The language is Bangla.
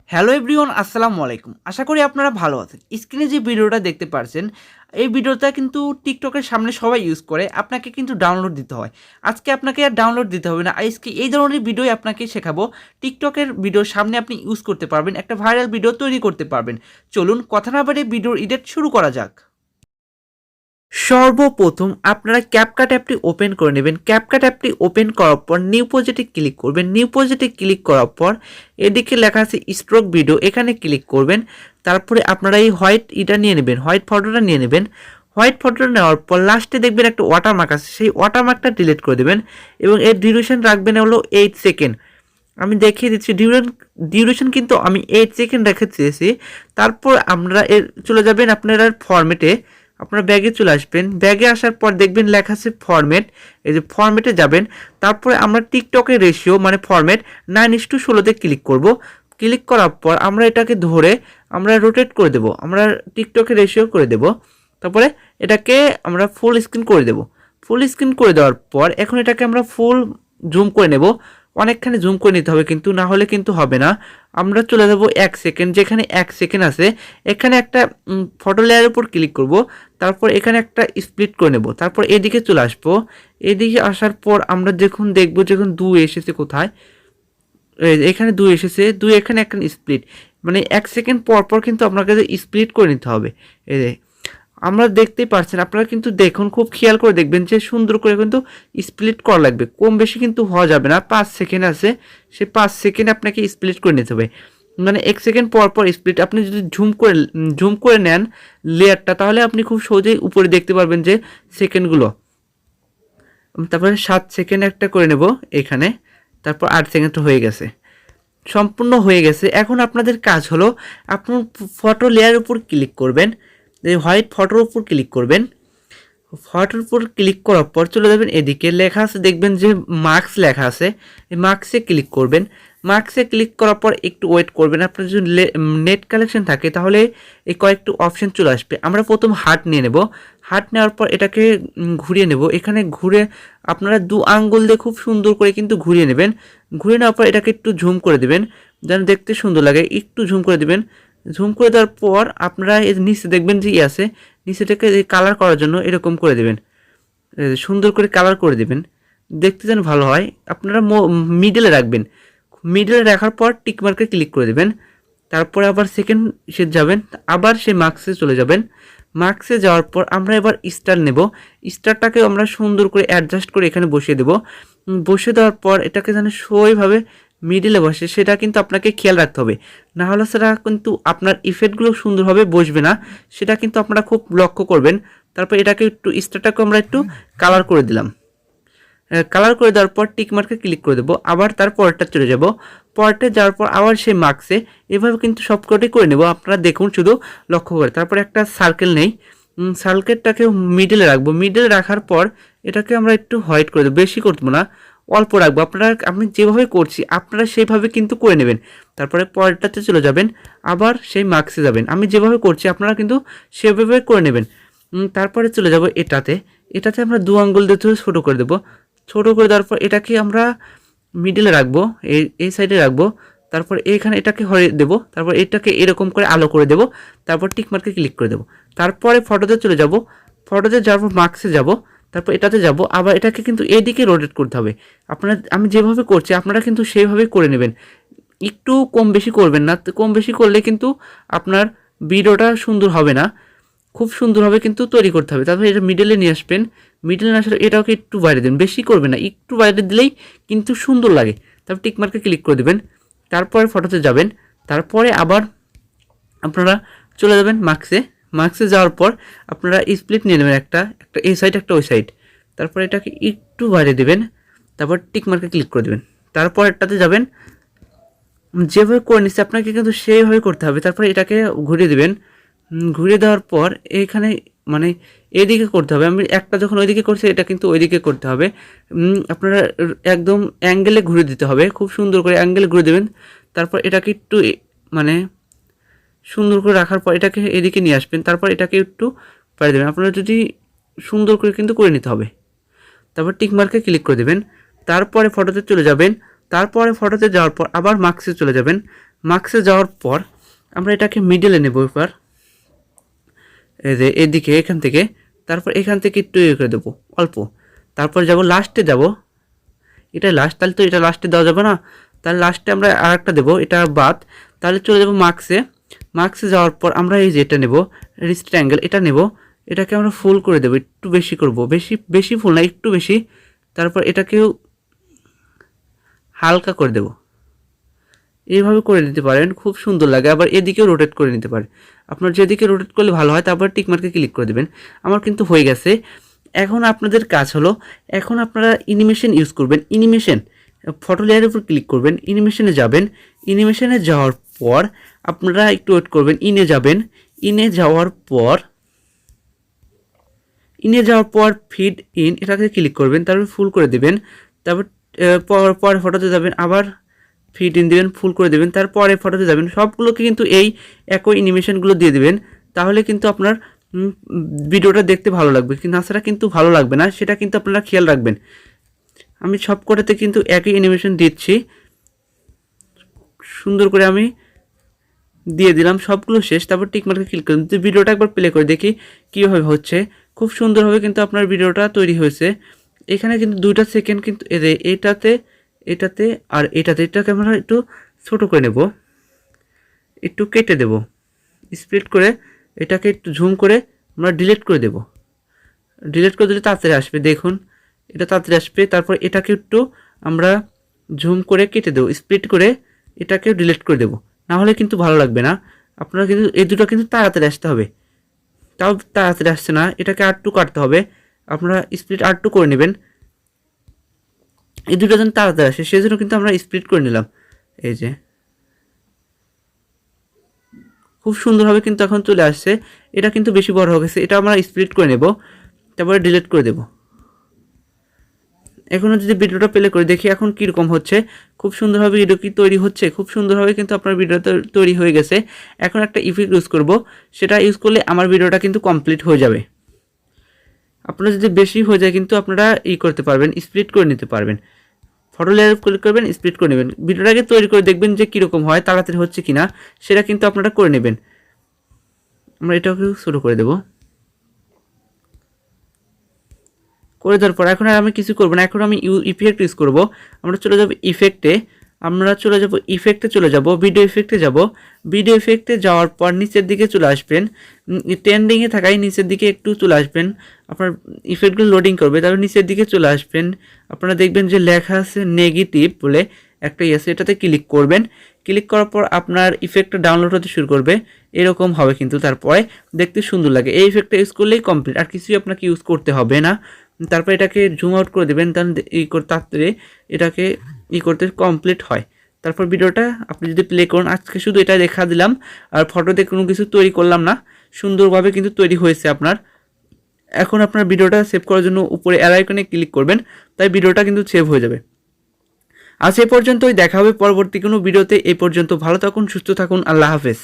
হ্যালো এভরিওয়ান, আসসালামু আলাইকুম। আশা করি আপনারা ভালো আছেন। স্ক্রিনে যে ভিডিওটা দেখতে পারছেন, এই ভিডিওটা কিন্তু টিকটকের সামনে সবাই ইউজ করে। আপনাকে কিন্তু ডাউনলোড দিতে হয়। আজকে আপনাকে আর ডাউনলোড দিতে হবে না। আজকে এই ধরনের ভিডিওই আপনাকে শেখাবো। টিকটকের ভিডিওর সামনে আপনি ইউজ করতে পারবেন, একটা ভাইরাল ভিডিও তৈরি করতে পারবেন। চলুন কথা না বাড়িয়ে ভিডিওর এডিট শুরু করা যাক। সর্বপ্রথম আপনারা ক্যাপকাট অ্যাপটি ওপেন করে নেবেন। ক্যাপকাট অ্যাপটি ওপেন করার পর নিউ প্রজেক্টে ক্লিক করবেন। নিউ প্রজেক্টে ক্লিক করার পর এদিকে লেখা আছে স্ট্রোক ভিডিও, এখানে ক্লিক করবেন। তারপরে আপনারা এই এটা নিয়ে নেবেন, হোয়াইট ফটোটা নিয়ে নেবেন। হোয়াইট ফটোটা নেওয়ার পর লাস্টে দেখবেন একটা ওয়াটারমার্ক আছে, সেই ওয়াটারমার্কটা ডিলিট করে দেবেন এবং এর ডিউরেশন রাখবেন হলো 8 সেকেন্ড। আমি দেখিয়ে দিচ্ছি ডিউরেশন কিন্তু আমি 8 সেকেন্ড রেখে চেয়েছি। তারপর আমরা চলে যাবেন আপনার ফরম্যাটে। আপনারা ব্যাগে চলে আসবেন। ব্যাগে আসার পর দেখবেন লেখা আছে ফরম্যাট, এই যে ফরম্যাটে যাবেন। তারপরে আমরা টিকটকের রেশিও মানে ফরম্যাট 9:16 ক্লিক করব। ক্লিক করার পর আমরা এটাকে ধরে আমরা রোটেট করে দেব, আমরা টিকটকের রেশিও করে দেব। তারপরে এটাকে আমরা ফুল স্ক্রিন করে দেব। ফুল স্ক্রিন করে দেওয়ার পর এখন এটাকে আমরা ফুল জুম করে নেব। অনেকখানি জুম করে নিতে হবে, কিন্তু না হলে কিন্তু হবে না। আমরা চলে যাব 1 সেকেন্ড, যেখানে 1 সেকেন্ড আছে এখানে একটা ফটো লেয়ারের উপর ক্লিক করব। তারপর এখানে একটা স্প্লিট করে নেব। তারপর এদিকে চলে আসবো। এদিকে আসার পর আমরা দেখব যখন 2 এসেছে কোথায়, এখানে 2 এসেছে, 2 এখানে একটা স্প্লিট, মানে 1 সেকেন্ড পর পর কিন্তু আপনাকে স্প্লিট করে নিতে হবে। এই যে আমরা দেখতেই পাচ্ছেন, আপনারা কিন্তু দেখুন, খুব খেয়াল করে দেখবেন যে সুন্দর করে কিন্তু স্প্লিট করা লাগবে। কম বেশি কিন্তু হওয়া যাবে না। 5 সেকেন্ড আছে, সে 5 সেকেন্ড আপনাকে স্প্লিট করে নিতে হবে। মানে 1 সেকেন্ড পর পর স্প্লিট। আপনি যদি ঝুম করে নেন লেয়ারটা, তাহলে আপনি খুব সহজেই উপরে দেখতে পারবেন যে সেকেন্ডগুলো। তারপরে 7 সেকেন্ড একটা করে নেব এখানে। তারপর 8 সেকেন্ড হয়ে গেছে, সম্পূর্ণ হয়ে গেছে। এখন আপনাদের কাজ হলো আপনার ফটো লেয়ারের উপর ক্লিক করবেন, এই হোয়াইট ফটোর উপর ক্লিক করবেন। ফটোর উপর ক্লিক করার পর চলে যাবেন এদিকে, লেখা আছে দেখবেন যে মার্কস লেখা আছে, এই মার্কসে ক্লিক করবেন। মার্কসে ক্লিক করার পর একটু ওয়েট করবেন। আপনার যদি নেট কালেকশন থাকে তাহলে এই কয়েকটু অপশন চলে আসবে। আমরা প্রথম হার্ট নিয়ে নেব। হার্ট নেওয়ার পর এটাকে ঘুরিয়ে নেব। এখানে ঘুরে আপনারা 2 আঙ্গুল দিয়ে খুব সুন্দর করে কিন্তু ঘুরিয়ে নেবেন। ঘুরিয়ে নেওয়ার পর এটাকে একটু ঝুম করে দেবেন, যেন দেখতে সুন্দর লাগে। একটু ঝুম করে দেবেন। ঝুম করে দেওয়ার পর আপনারা এর নিচে দেখবেন যে আছে, নিচেটাকে কালার করার জন্য এরকম করে দেবেন, সুন্দর করে কালার করে দেবেন, দেখতে যেন ভালো হয়। আপনারা মিডলে রাখবেন। মিডলে রাখার পর টিক মার্কে ক্লিক করে দেবেন। তারপরে আবার সেকেন্ড সে যাবেন, আবার সেই মার্কসে চলে যাবেন। মার্কসে যাওয়ার পর আমরা এবার স্টার নেব। স্টারটাকে আমরা সুন্দর করে অ্যাডজাস্ট করে এখানে বসিয়ে দেব। বসিয়ে দেওয়ার পর এটাকে যেন সইভাবে মিডিলে বসে, সেটা কিন্তু আপনাকে খেয়াল রাখতে হবে। না হলে সেটা কিন্তু আপনার ইফেক্টগুলো সুন্দরভাবে বসবে না, সেটা কিন্তু আপনারা খুব লক্ষ্য করবেন। তারপর এটাকে একটু স্টারটাকে আমরা একটু কালার করে দিলাম। কালার করে দেওয়ার পর টিক মার্কে ক্লিক করে দেবো। আবার তার পরেরটা চলে যাব। পরেরটা যাওয়ার পর আবার সেই মার্কসে এভাবে কিন্তু সবকটাই করে নেব। আপনারা দেখুন শুধু লক্ষ্য করে। তারপর একটা সার্কেল নেই, সার্কেলটাকে মিডলে রাখবো। মিডলে রাখার পর এটাকে আমরা একটু হোয়াইট করে দেবো, বেশি করবো না, অল্প রাখবো। আমি যেভাবে করছি আপনারা সেইভাবে কিন্তু করে নেবেন। তারপরে পরেরটাতে চলে যাবেন, আবার সেই মার্কসে যাবেন। আমি যেভাবে করছি আপনারা কিন্তু সেভাবে করে নেবেন। তারপরে চলে যাব এটাতে আমরা 2 আঙ্গুল দিয়ে ছোটো করে দেবো। ছোটো করে দেওয়ার পর এটাকে আমরা মিডলে রাখবো, এই সাইডে রাখবো। তারপর এখানে এটাকে হরিয়ে দেবো। তারপর এটাকে এরকম করে আলো করে দেবো। তারপর টিক মার্কে ক্লিক করে দেবো। তারপরে ফটোতে চলে যাব। ফটোতে যাওয়ার পর মার্কসে যাব। তারপর এটাতে যাব। আবার এটাকে কিন্তু এদিকে রোটেট করতে হবে। আমি যেভাবে করছি আপনারা কিন্তু সেইভাবেই করে নেবেন। একটু কম বেশি করবেন না, কম বেশি করলে কিন্তু আপনার ভিডিওটা সুন্দর হবে না। খুব সুন্দরভাবে কিন্তু তৈরি করতে হবে। তারপরে এটা মিডলে নিয়ে আসবেন। মিডলে নিয়ে আসার এটাকে একটু বাইরে দেবেন, বেশি করবেন না, একটু বাইরে দিলেই কিন্তু সুন্দর লাগে। তারপর টিক মার্কে ক্লিক করে দেবেন। তারপরে ফটোতে যাবেন। তারপরে আবার আপনারা চলে যাবেন মার্কসে যাওয়ার পর আপনারা স্প্লিট নিয়ে নেবেন, একটা এই সাইড একটা ওই সাইড। তারপর এটাকে একটু বাইরে দেবেন। তারপর টিক মার্কে ক্লিক করে দেবেন। তারপর এটাতে যাবেন, যেভাবে করে নিচ্ছে আপনাকে কিন্তু সেইভাবে করতে হবে। তারপরে এটাকে ঘুরিয়ে দেবেন। ঘুরিয়ে দেওয়ার পর এখানে মানে এদিকে করতে হবে। আমি একটা যখন ওইদিকে করছি, এটা কিন্তু ওইদিকে করতে হবে। আপনারা একদম অ্যাঙ্গেলে ঘুরে দিতে হবে, খুব সুন্দর করে অ্যাঙ্গেলে ঘুরে দেবেন। তারপর এটাকে একটু মানে সুন্দর করে রাখার পর এটাকে এদিকে নিয়ে আসবেন। তারপর এটাকে একটু পাড়ে দেবেন। আপনারা যদি সুন্দর করে কিন্তু করে নিতে হবে। তারপর টিক মার্কে ক্লিক করে দেবেন। তারপরে ফটোতে চলে যাবেন। তারপরে ফটোতে যাওয়ার পর আবার মার্কসে চলে যাবেন। মার্কসে যাওয়ার পর আমরা এটাকে মিডলে নেব এবার, এই যে এদিকে এখান থেকে, তারপর এখান থেকে একটু করে দেবো অল্প, তারপর যাব লাস্টে যাব, এটা লাস্ট, তাহলে তো এটা লাস্টে দেওয়া যাবে না, তাহলে লাস্টে আমরা আর একটা দেবো, এটা বাদ, তাহলে চলে যাব মার্কসে। মার্কসে যাওয়ার পর আমরা এই যে এটা নেব রেক্ট্যাঙ্গেল, এটা নেব, এটাকে আমরা ফুল করে দেবো, একটু বেশি করব, বেশি বেশি ফুল না একটু বেশি, তারপর এটাকেও হালকা করে দেব, এইভাবে করে নিতে পারেন, খুব সুন্দর লাগে। আবার এদিকেও রোটেট করে নিতে পারেন, আপনার যেদিকে রোটেট করলে ভালো হয়, তারপর টিকমার্কে ক্লিক করে দেবেন। আমার কিন্তু হয়ে গেছে। এখন আপনাদের কাজ হলো, এখন আপনারা অ্যানিমেশন ইউজ করবেন। অ্যানিমেশন ফটো লেয়ারের উপর ক্লিক করবেন, অ্যানিমেশনে যাবেন, অ্যানিমেশনে যাওয়ার পর আপনারা একটু ওয়েট করবেন, ইনে যাবেন, ইনে যাওয়ার পর ফিড ইন এটাকে ক্লিক করবেন, তারপর ফুল করে দেবেন, তারপর পরের ফটোতে যাবেন, আবার ফিড ইন দেবেন, ফুল করে দেবেন, তারপরে ফটোতে যাবেন, সবগুলোকে কিন্তু এই একই অ্যানিমেশনগুলো দিয়ে দেবেন, তাহলে কিন্তু আপনার ভিডিওটা দেখতে ভালো লাগবে, কিন্তু তাছাড়া কিন্তু ভালো লাগবে না, সেটা কিন্তু আপনারা খেয়াল রাখবেন। আমি সব কটাতে কিন্তু একই অ্যানিমেশন দিচ্ছি, সুন্দর করে আমি দিয়ে দিলাম, সবগুলো শেষ, তারপর টিকমার্কে ক্লিক করুন। তো ভিডিওটা একবার প্লে করে দেখি কীভাবে হচ্ছে, খুব সুন্দরভাবে কিন্তু আপনার ভিডিওটা তৈরি হয়েছে। এখানে কিন্তু 2টা সেকেন্ড কিন্তু এটাতে আর এটাকে আমরা একটু ছোট করে নেব, একটু কেটে দেব, স্প্লিট করে এটাকে একটু ঝুম করে আমরা ডিলিট করে দেব। ডিলিট করে দিলে তাড়াতাড়ি আসবে, দেখুন এটা তাড়াতাড়ি আসবে। তারপর এটাকে একটু আমরা ঝুম করে কেটে দেবো, স্প্লিট করে এটাকে ডিলিট করে দেবো, না হলে কিন্তু ভালো লাগবে না। আপনারা কিন্তু এই দুটো কিন্তু তাড়াতাড়ি আসতে হবে, তাও তাড়াতাড়ি আসছে না, এটাকে আর2 কাটতে হবে, আপনারা স্প্লিট আর2 করে নেবেন, এই দুটো যেন তাড়াতাড়ি আসে সেজন্য কিন্তু আমরা স্প্লিট করে নিলাম। এই যে খুব সুন্দরভাবে কিন্তু এখন চলে আসছে, এটা কিন্তু বেশি বড় হয়ে গেছে, এটা আমরা স্প্লিট করে নেব, তারপরে ডিলিট করে দেব। এখনও যদি ভিডিওটা প্লে করে দেখি এখন কীরকম হচ্ছে, খুব সুন্দরভাবে ভিডিও কি তৈরি হচ্ছে, খুব সুন্দরভাবে কিন্তু আপনার ভিডিওটা তৈরি হয়ে গেছে। এখন একটা ইফেক্ট ইউজ করব, সেটা ইউজ করলে আমার ভিডিওটা কিন্তু কমপ্লিট হয়ে যাবে। আপনারা যদি বেশি হয়ে যায় কিন্তু আপনারা করতে পারবেন, স্প্লিট করে নিতে পারবেন। ফটো লেয়ার ক্লিক করবেন, স্প্লিট করে নেবেন, ভিডিওটাকে তৈরি করে দেখবেন যে কীরকম হয়, তাড়াতাড়ি হচ্ছে কিনা সেটা কিন্তু আপনারা করে নেবেন। আমরা এটাকে শুরু করে দেব, করে দেওয়ার পর এখন আর আমি কিছু করবো না, এখন আমি ইফেক্ট ইউজ করবো। আমরা চলে যাব ইফেক্টে, চলে যাব ভিডিও ইফেক্টে যাব, ভিডিও ইফেক্টে যাওয়ার পর নিচের দিকে চলে আসবেন, ট্রেন্ডিংয়ে থাকায় নিচের দিকে একটু চলে আসবেন, আপনার ইফেক্টগুলো লোডিং করবে, তারপর নিচের দিকে চলে আসবেন, আপনারা দেখবেন যে লেখা আছে নেগেটিভ বলে একটা আছে, এটাতে ক্লিক করবেন, ক্লিক করার পর আপনার ইফেক্টটা ডাউনলোড হতে শুরু করবে, এরকম হবে কিন্তু, তারপরে দেখতে সুন্দর লাগে। এই ইফেক্টটা ইউজ করলেই কমপ্লিট, আর কিছুই আপনাকে ইউজ করতে হবে না। তারপর এটাকে জুম আউট করে দেবেন, তাড়াতাড়ি এটাকে করতে কমপ্লিট হয়। তারপর ভিডিওটা আপনি যদি প্লে করুন, আজকে শুধু এটা দেখা দিলাম আর ফটোতে কোনো কিছু তৈরি করলাম না, সুন্দরভাবে কিন্তু তৈরি হয়েছে আপনার। এখন আপনার ভিডিওটা সেভ করার জন্য উপরে অ্যারো আইকনে ক্লিক করবেন, তাই ভিডিওটা কিন্তু সেভ হয়ে যাবে। আজ এই পর্যন্তই, দেখা হবে পরবর্তী কোনো ভিডিওতে। এই পর্যন্ত ভালো থাকুন, সুস্থ থাকুন, আল্লাহ হাফেজ।